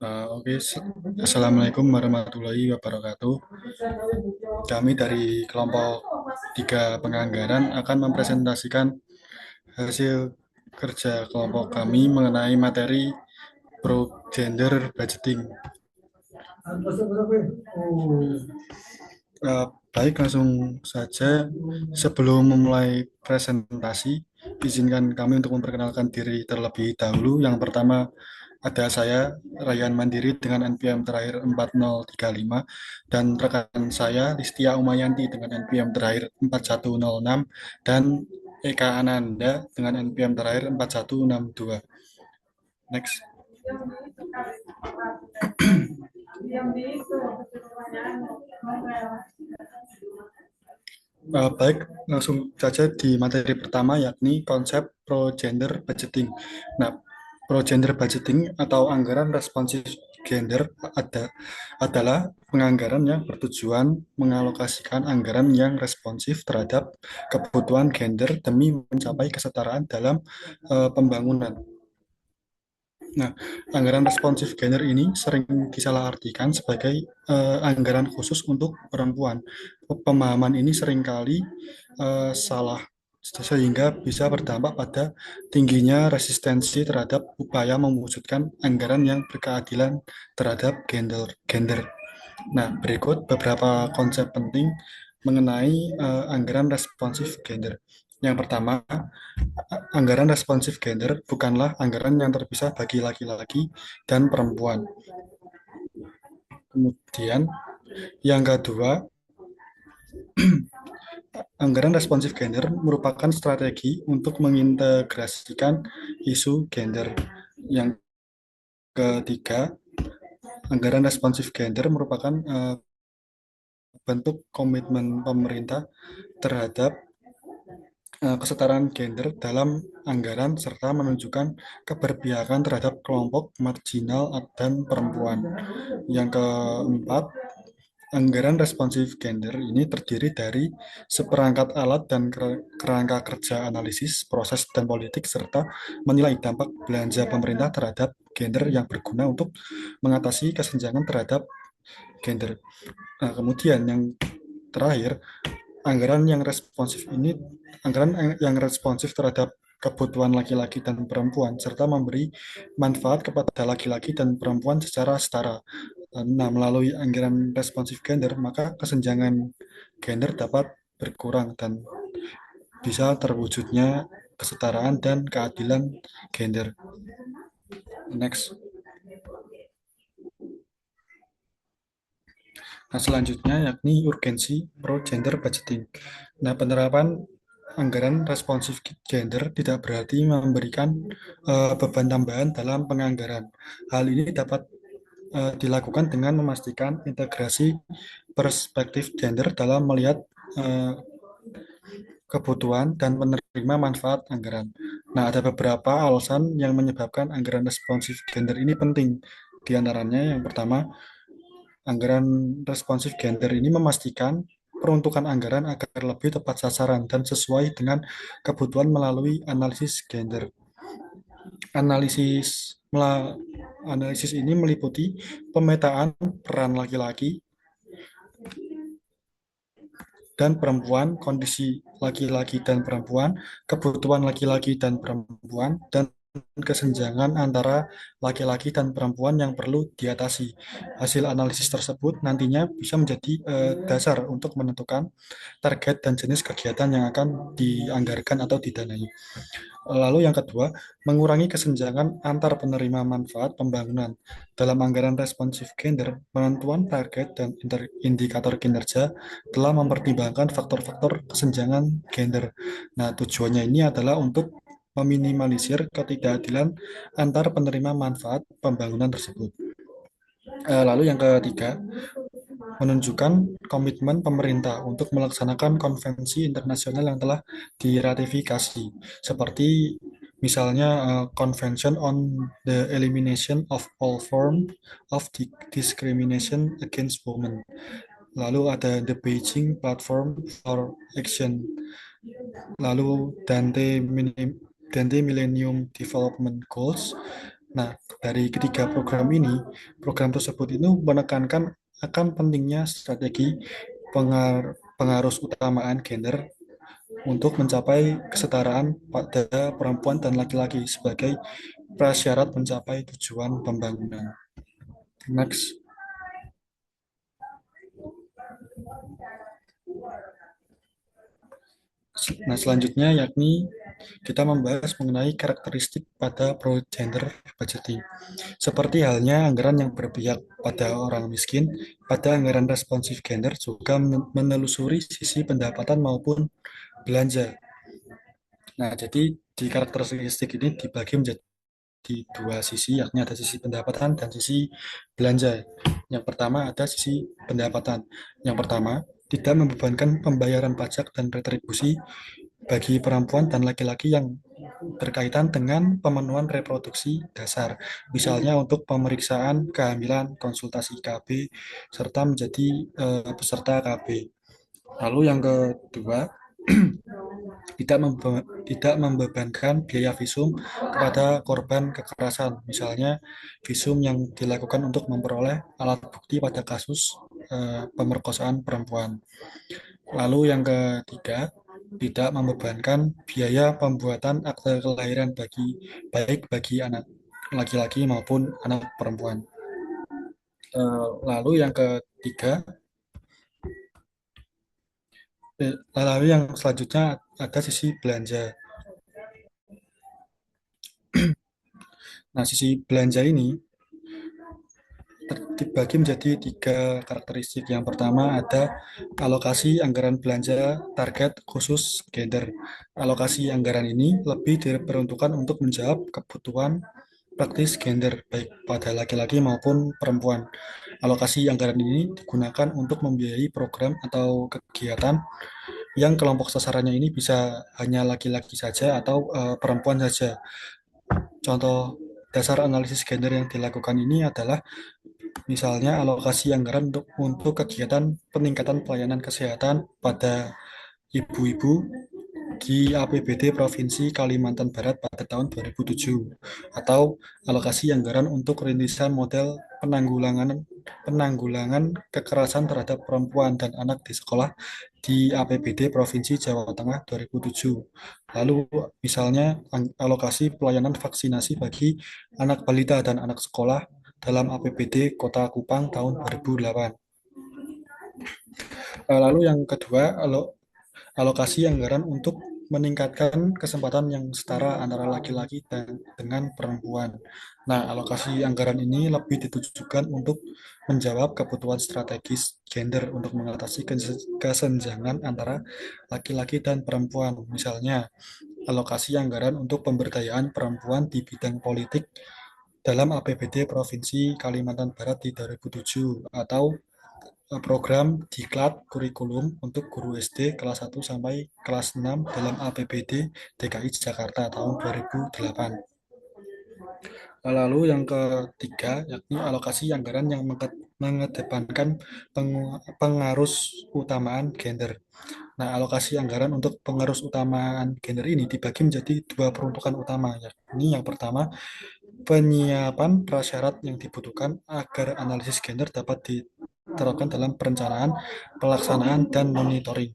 Oke, Assalamualaikum warahmatullahi wabarakatuh. Kami dari kelompok tiga penganggaran akan mempresentasikan hasil kerja kelompok kami mengenai materi pro gender budgeting. Baik, langsung saja. Sebelum memulai presentasi, izinkan kami untuk memperkenalkan diri terlebih dahulu. Yang pertama, ada saya, Rayyan Mandiri dengan NPM terakhir 4035, dan rekan saya, Listia Umayanti dengan NPM terakhir 4106, dan Eka Ananda dengan NPM terakhir 4162. Next. Baik, langsung saja di materi pertama yakni konsep pro-gender budgeting. Nah, pro-gender budgeting atau anggaran responsif gender adalah penganggaran yang bertujuan mengalokasikan anggaran yang responsif terhadap kebutuhan gender demi mencapai kesetaraan dalam pembangunan. Nah, anggaran responsif gender ini sering disalahartikan sebagai anggaran khusus untuk perempuan. Pemahaman ini seringkali salah sehingga bisa berdampak pada tingginya resistensi terhadap upaya mewujudkan anggaran yang berkeadilan terhadap gender. Nah, berikut beberapa konsep penting mengenai anggaran responsif gender. Yang pertama, anggaran responsif gender bukanlah anggaran yang terpisah bagi laki-laki dan perempuan. Kemudian, yang kedua, anggaran responsif gender merupakan strategi untuk mengintegrasikan isu gender. Yang ketiga, anggaran responsif gender merupakan bentuk komitmen pemerintah terhadap kesetaraan gender dalam anggaran serta menunjukkan keberpihakan terhadap kelompok marginal dan perempuan. Yang keempat, anggaran responsif gender ini terdiri dari seperangkat alat dan kerangka kerja analisis, proses, dan politik, serta menilai dampak belanja pemerintah terhadap gender yang berguna untuk mengatasi kesenjangan terhadap gender. Nah, kemudian yang terakhir, anggaran yang responsif terhadap kebutuhan laki-laki dan perempuan serta memberi manfaat kepada laki-laki dan perempuan secara setara. Nah, melalui anggaran responsif gender, maka kesenjangan gender dapat berkurang dan bisa terwujudnya kesetaraan dan keadilan gender. Next. Nah, selanjutnya yakni urgensi pro gender budgeting. Nah, penerapan anggaran responsif gender tidak berarti memberikan beban tambahan dalam penganggaran. Hal ini dapat dilakukan dengan memastikan integrasi perspektif gender dalam melihat eh, kebutuhan dan menerima manfaat anggaran. Nah, ada beberapa alasan yang menyebabkan anggaran responsif gender ini penting. Di antaranya yang pertama, anggaran responsif gender ini memastikan peruntukan anggaran agar lebih tepat sasaran dan sesuai dengan kebutuhan melalui analisis gender. Analisis analisis ini meliputi pemetaan peran laki-laki dan perempuan, kondisi laki-laki dan perempuan, kebutuhan laki-laki dan perempuan, dan kesenjangan antara laki-laki dan perempuan yang perlu diatasi. Hasil analisis tersebut nantinya bisa menjadi dasar untuk menentukan target dan jenis kegiatan yang akan dianggarkan atau didanai. Lalu yang kedua, mengurangi kesenjangan antar penerima manfaat pembangunan. Dalam anggaran responsif gender, penentuan target dan indikator kinerja telah mempertimbangkan faktor-faktor kesenjangan gender. Nah, tujuannya ini adalah untuk meminimalisir ketidakadilan antar penerima manfaat pembangunan tersebut. Lalu yang ketiga, menunjukkan komitmen pemerintah untuk melaksanakan konvensi internasional yang telah diratifikasi, seperti misalnya Convention on the Elimination of All Forms of Discrimination Against Women. Lalu ada the Beijing Platform for Action. Lalu Dante Millennium Development Goals, Nah, dari ketiga program tersebut itu menekankan akan pentingnya strategi pengaruh utamaan gender untuk mencapai kesetaraan pada perempuan dan laki-laki sebagai prasyarat mencapai tujuan pembangunan. Next. Nah, selanjutnya yakni kita membahas mengenai karakteristik pada pro-gender budgeting. Seperti halnya anggaran yang berpihak pada orang miskin, pada anggaran responsif gender juga menelusuri sisi pendapatan maupun belanja. Nah, jadi di karakteristik ini dibagi menjadi dua sisi, yakni ada sisi pendapatan dan sisi belanja. Yang pertama ada sisi pendapatan. Yang pertama, tidak membebankan pembayaran pajak dan retribusi bagi perempuan dan laki-laki yang berkaitan dengan pemenuhan reproduksi dasar, misalnya untuk pemeriksaan kehamilan, konsultasi KB, serta menjadi peserta KB. Lalu yang kedua, tidak membebankan biaya visum kepada korban kekerasan, misalnya visum yang dilakukan untuk memperoleh alat bukti pada kasus pemerkosaan perempuan. Lalu yang ketiga, tidak membebankan biaya pembuatan akte kelahiran baik bagi anak laki-laki maupun anak perempuan. Lalu yang ketiga, lalu yang selanjutnya ada sisi belanja. Nah, sisi belanja ini dibagi menjadi tiga karakteristik. Yang pertama ada alokasi anggaran belanja target khusus gender. Alokasi anggaran ini lebih diperuntukkan untuk menjawab kebutuhan praktis gender, baik pada laki-laki maupun perempuan. Alokasi anggaran ini digunakan untuk membiayai program atau kegiatan yang kelompok sasarannya ini bisa hanya laki-laki saja atau perempuan saja. Contoh dasar analisis gender yang dilakukan ini adalah misalnya alokasi anggaran untuk kegiatan peningkatan pelayanan kesehatan pada ibu-ibu di APBD Provinsi Kalimantan Barat pada tahun 2007 atau alokasi anggaran untuk rintisan model penanggulangan penanggulangan kekerasan terhadap perempuan dan anak di sekolah di APBD Provinsi Jawa Tengah 2007. Lalu misalnya alokasi pelayanan vaksinasi bagi anak balita dan anak sekolah dalam APBD Kota Kupang tahun 2008. Lalu yang kedua, alokasi anggaran untuk meningkatkan kesempatan yang setara antara laki-laki dan dengan perempuan. Nah, alokasi anggaran ini lebih ditujukan untuk menjawab kebutuhan strategis gender untuk mengatasi kesenjangan antara laki-laki dan perempuan. Misalnya, alokasi anggaran untuk pemberdayaan perempuan di bidang politik dalam APBD Provinsi Kalimantan Barat di 2007 atau program diklat kurikulum untuk guru SD kelas 1 sampai kelas 6 dalam APBD DKI Jakarta tahun 2008. Lalu yang ketiga, yakni alokasi anggaran yang mengedepankan pengarus utamaan gender. Nah, alokasi anggaran untuk pengarus utamaan gender ini dibagi menjadi dua peruntukan utama, yakni yang pertama, penyiapan prasyarat yang dibutuhkan agar analisis gender dapat diterapkan dalam perencanaan, pelaksanaan, dan monitoring.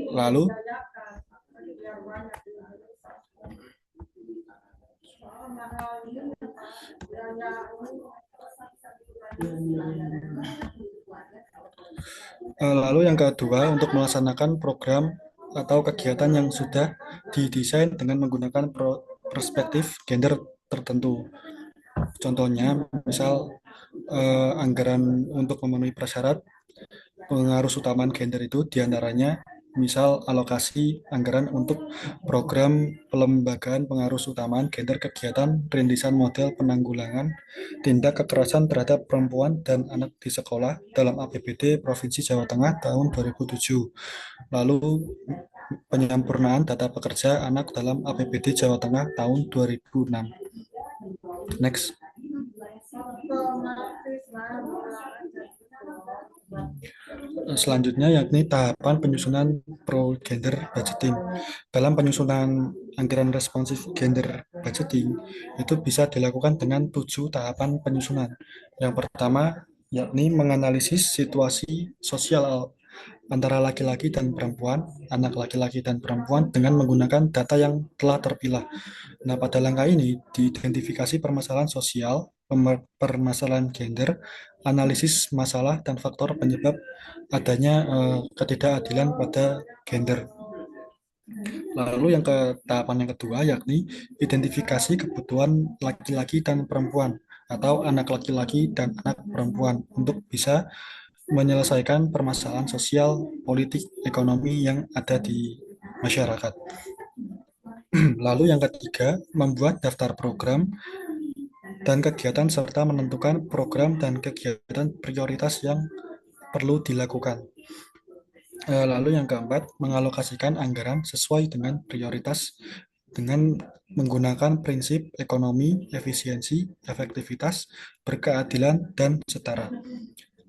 Lalu, yang kedua, untuk melaksanakan program atau kegiatan yang sudah didesain dengan menggunakan perspektif gender tertentu. Contohnya, misal anggaran untuk memenuhi prasyarat pengaruh utamaan gender itu diantaranya misal alokasi anggaran untuk program pelembagaan pengaruh utamaan gender kegiatan rintisan model penanggulangan tindak kekerasan terhadap perempuan dan anak di sekolah dalam APBD Provinsi Jawa Tengah tahun 2007. Lalu penyempurnaan data pekerja anak dalam APBD Jawa Tengah tahun 2006. Next. Selanjutnya yakni tahapan penyusunan pro gender budgeting. Dalam penyusunan anggaran responsif gender budgeting itu bisa dilakukan dengan 7 tahapan penyusunan. Yang pertama yakni menganalisis situasi sosial antara laki-laki dan perempuan, anak laki-laki dan perempuan dengan menggunakan data yang telah terpilah. Nah, pada langkah ini diidentifikasi permasalahan sosial, permasalahan gender, analisis masalah dan faktor penyebab adanya ketidakadilan pada gender. Lalu yang ke tahapan yang kedua yakni identifikasi kebutuhan laki-laki dan perempuan atau anak laki-laki dan anak perempuan untuk bisa menyelesaikan permasalahan sosial, politik, ekonomi yang ada di masyarakat. Lalu yang ketiga, membuat daftar program dan kegiatan serta menentukan program dan kegiatan prioritas yang perlu dilakukan. Lalu yang keempat, mengalokasikan anggaran sesuai dengan prioritas dengan menggunakan prinsip ekonomi, efisiensi, efektivitas, berkeadilan, dan setara.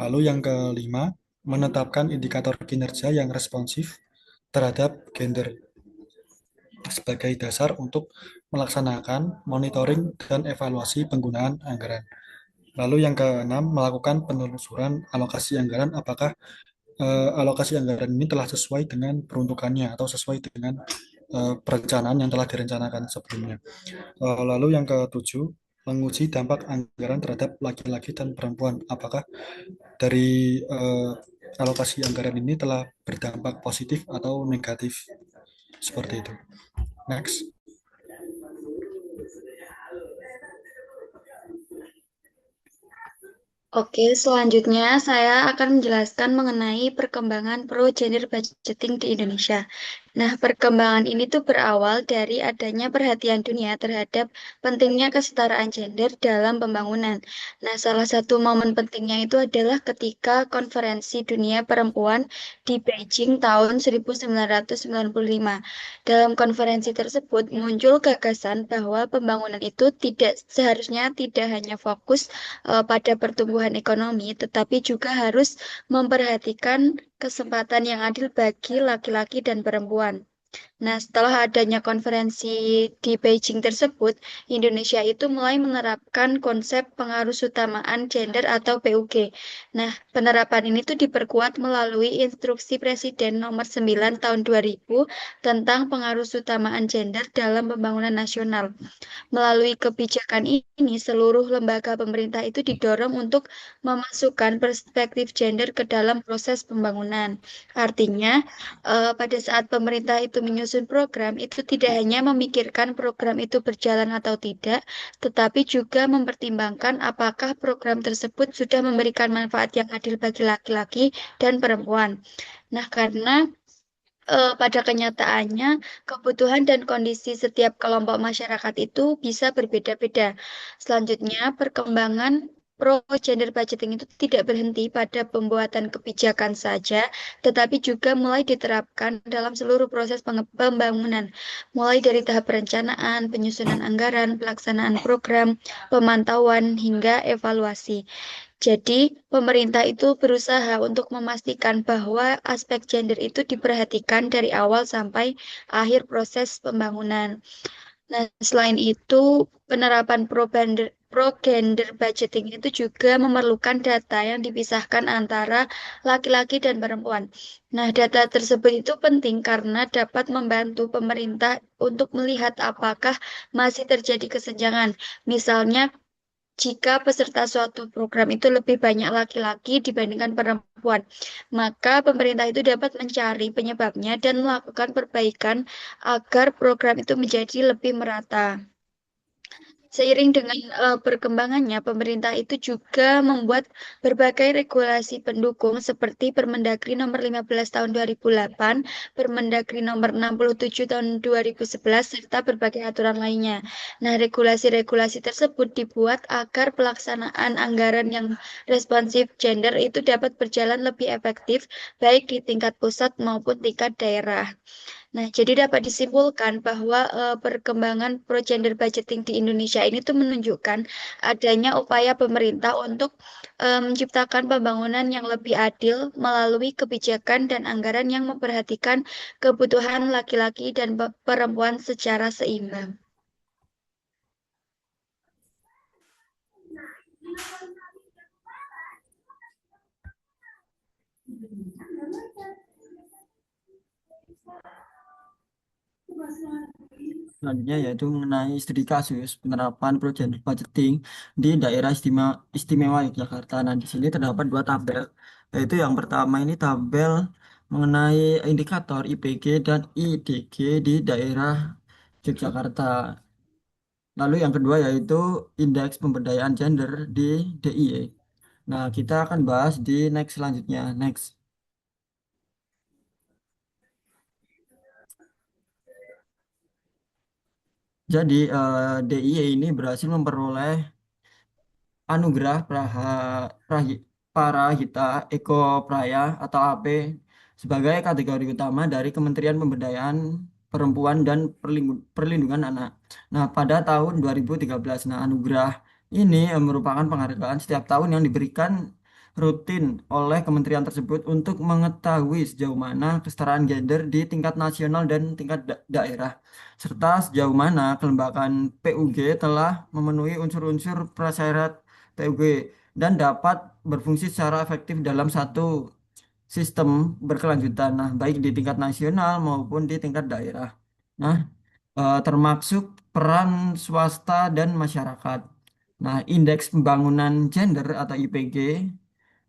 Lalu yang kelima, menetapkan indikator kinerja yang responsif terhadap gender sebagai dasar untuk melaksanakan monitoring dan evaluasi penggunaan anggaran. Lalu yang keenam, melakukan penelusuran alokasi anggaran apakah alokasi anggaran ini telah sesuai dengan peruntukannya atau sesuai dengan perencanaan yang telah direncanakan sebelumnya. Lalu yang ketujuh, menguji dampak anggaran terhadap laki-laki dan perempuan. Apakah dari alokasi anggaran ini telah berdampak positif atau negatif seperti itu. Next. Oke, selanjutnya saya akan menjelaskan mengenai perkembangan pro gender budgeting di Indonesia. Nah, perkembangan ini tuh berawal dari adanya perhatian dunia terhadap pentingnya kesetaraan gender dalam pembangunan. Nah, salah satu momen pentingnya itu adalah ketika Konferensi Dunia Perempuan di Beijing tahun 1995. Dalam konferensi tersebut muncul gagasan bahwa pembangunan itu seharusnya tidak hanya fokus pada pertumbuhan ekonomi, tetapi juga harus memperhatikan kesempatan yang adil bagi laki-laki dan perempuan. Nah, setelah adanya konferensi di Beijing tersebut, Indonesia itu mulai menerapkan konsep pengarusutamaan gender atau PUG. Nah, penerapan ini tuh diperkuat melalui Instruksi Presiden Nomor 9 Tahun 2000 tentang pengarusutamaan gender dalam pembangunan nasional. Melalui kebijakan ini, seluruh lembaga pemerintah itu didorong untuk memasukkan perspektif gender ke dalam proses pembangunan. Artinya, pada saat pemerintah itu menyusun program, itu tidak hanya memikirkan program itu berjalan atau tidak, tetapi juga mempertimbangkan apakah program tersebut sudah memberikan manfaat yang adil bagi laki-laki dan perempuan. Nah, karena pada kenyataannya, kebutuhan dan kondisi setiap kelompok masyarakat itu bisa berbeda-beda. Selanjutnya, perkembangan pro gender budgeting itu tidak berhenti pada pembuatan kebijakan saja, tetapi juga mulai diterapkan dalam seluruh proses pembangunan, mulai dari tahap perencanaan, penyusunan anggaran, pelaksanaan program, pemantauan, hingga evaluasi. Jadi, pemerintah itu berusaha untuk memastikan bahwa aspek gender itu diperhatikan dari awal sampai akhir proses pembangunan. Nah, selain itu, penerapan pro gender budgeting itu juga memerlukan data yang dipisahkan antara laki-laki dan perempuan. Nah, data tersebut itu penting karena dapat membantu pemerintah untuk melihat apakah masih terjadi kesenjangan. Misalnya, jika peserta suatu program itu lebih banyak laki-laki dibandingkan perempuan, maka pemerintah itu dapat mencari penyebabnya dan melakukan perbaikan agar program itu menjadi lebih merata. Seiring dengan perkembangannya, pemerintah itu juga membuat berbagai regulasi pendukung seperti Permendagri Nomor 15 Tahun 2008, Permendagri Nomor 67 Tahun 2011, serta berbagai aturan lainnya. Nah, regulasi-regulasi tersebut dibuat agar pelaksanaan anggaran yang responsif gender itu dapat berjalan lebih efektif, baik di tingkat pusat maupun tingkat daerah. Nah, jadi dapat disimpulkan bahwa perkembangan pro-gender budgeting di Indonesia ini tuh menunjukkan adanya upaya pemerintah untuk menciptakan pembangunan yang lebih adil melalui kebijakan dan anggaran yang memperhatikan kebutuhan laki-laki dan perempuan secara seimbang. Selanjutnya yaitu mengenai studi kasus penerapan program budgeting di daerah istimewa Yogyakarta. Nah, di sini terdapat dua tabel, yaitu yang pertama ini tabel mengenai indikator IPG dan IDG di daerah Yogyakarta. Lalu yang kedua yaitu indeks pemberdayaan gender di DIY. Nah, kita akan bahas di next selanjutnya. Next. Jadi DIY ini berhasil memperoleh Anugerah Parahita Eko Praya atau AP sebagai kategori utama dari Kementerian Pemberdayaan Perempuan dan Perlindungan Anak. Nah, pada tahun 2013, nah anugerah ini merupakan penghargaan setiap tahun yang diberikan rutin oleh kementerian tersebut untuk mengetahui sejauh mana kesetaraan gender di tingkat nasional dan tingkat daerah, serta sejauh mana kelembagaan PUG telah memenuhi unsur-unsur prasyarat TUG dan dapat berfungsi secara efektif dalam satu sistem berkelanjutan, nah baik di tingkat nasional maupun di tingkat daerah. Nah, termasuk peran swasta dan masyarakat. Nah, indeks pembangunan gender atau IPG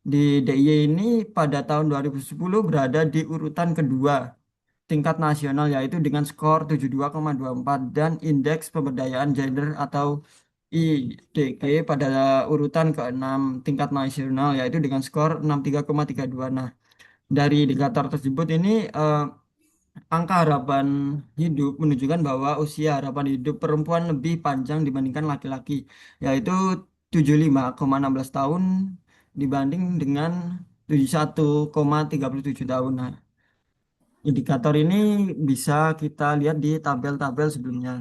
di DIY ini pada tahun 2010 berada di urutan kedua tingkat nasional yaitu dengan skor 72,24 dan indeks pemberdayaan gender atau IDG pada urutan ke-6 tingkat nasional yaitu dengan skor 63,32. Nah, dari indikator tersebut ini angka harapan hidup menunjukkan bahwa usia harapan hidup perempuan lebih panjang dibandingkan laki-laki yaitu 75,16 tahun dibanding dengan 71,37 tahun. Nah, indikator ini bisa kita lihat di tabel-tabel sebelumnya.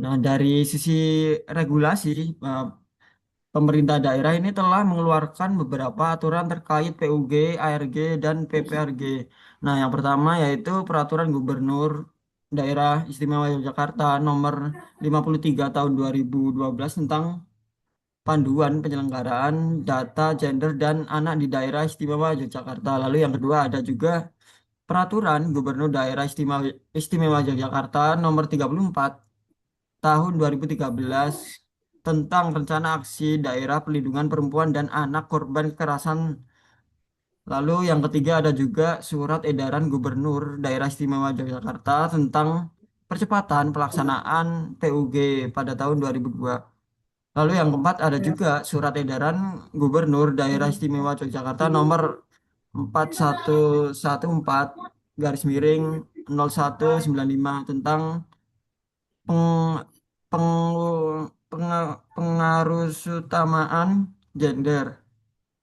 Nah, dari sisi regulasi, eh, pemerintah daerah ini telah mengeluarkan beberapa aturan terkait PUG, ARG, dan PPRG. Nah, yang pertama yaitu Peraturan Gubernur Daerah Istimewa Yogyakarta Nomor 53 Tahun 2012 tentang panduan penyelenggaraan data gender dan anak di daerah istimewa Yogyakarta. Lalu yang kedua ada juga Peraturan Gubernur Daerah Istimewa Yogyakarta Nomor 34 Tahun 2013 tentang rencana aksi daerah pelindungan perempuan dan anak korban kekerasan. Lalu yang ketiga ada juga Surat Edaran Gubernur Daerah Istimewa Yogyakarta tentang percepatan pelaksanaan PUG pada tahun 2002. Lalu yang keempat ada juga Surat Edaran Gubernur Daerah Istimewa Yogyakarta nomor 4114 garis miring 0195 tentang peng, pengarusutamaan gender.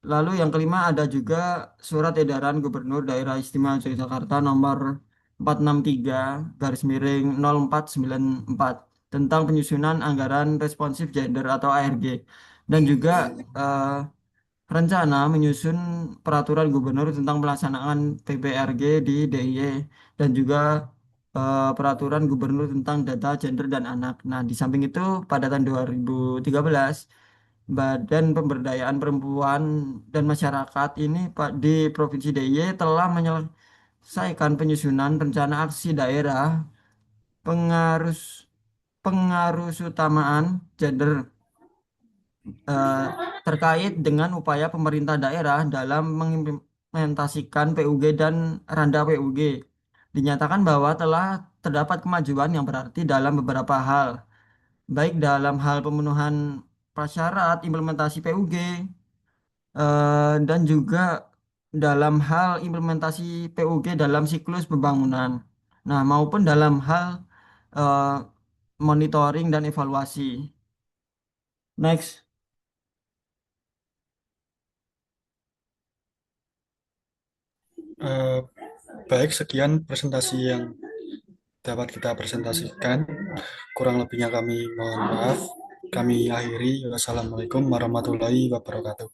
Lalu yang kelima ada juga Surat Edaran Gubernur Daerah Istimewa Yogyakarta nomor 463 garis miring 0494 tentang penyusunan anggaran responsif gender atau ARG dan juga eh, rencana menyusun peraturan gubernur tentang pelaksanaan PPRG di DIY dan juga peraturan gubernur tentang data gender dan anak. Nah, di samping itu pada tahun 2013 Badan Pemberdayaan Perempuan dan Masyarakat ini Pak di Provinsi DIY telah menyelesaikan penyusunan rencana aksi daerah pengarus pengarusutamaan gender eh, terkait dengan upaya pemerintah daerah dalam mengimplementasikan PUG dan Randa PUG. Dinyatakan bahwa telah terdapat kemajuan yang berarti dalam beberapa hal, baik dalam hal pemenuhan prasyarat implementasi PUG dan juga dalam hal implementasi PUG dalam siklus pembangunan. Nah, maupun dalam hal eh, monitoring dan evaluasi. Next. Eh, Baik, sekian presentasi yang dapat kita presentasikan. Kurang lebihnya kami mohon maaf. Kami akhiri. Wassalamualaikum warahmatullahi wabarakatuh.